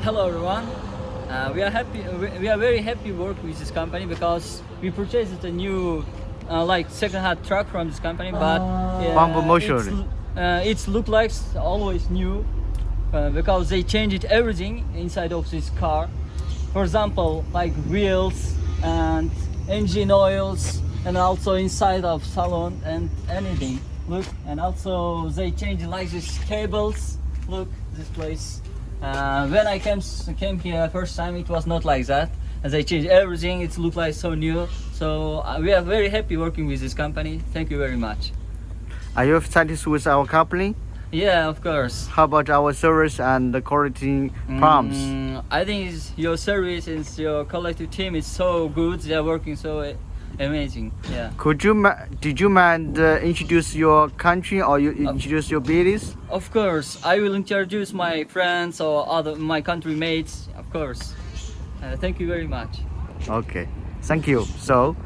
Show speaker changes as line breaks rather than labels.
Hello everyone. We are happy. We are very happy work with this company because we purchased a new like second-hand truck from this company, but
promotion.
it's look like always new because they changed everything inside of this car. For example, like wheels and engine oils, and also inside of salon and anything. Look, and also they changed like these cables. Look, this place. When I came here first time, it was not like that. And they changed everything. It looked like so new. So we are very happy working with this company. Thank you very much.
Are you satisfied with our company?
Yeah, of course.
How about our service and the quality prompts?
I think your service and your collective team is so good. They are working so amazing. Yeah.
Did you mind introduce your country or you introduce your business?
Of course, I will introduce my friends or my country mates. Of course. Thank you very much.
Okay, thank you. So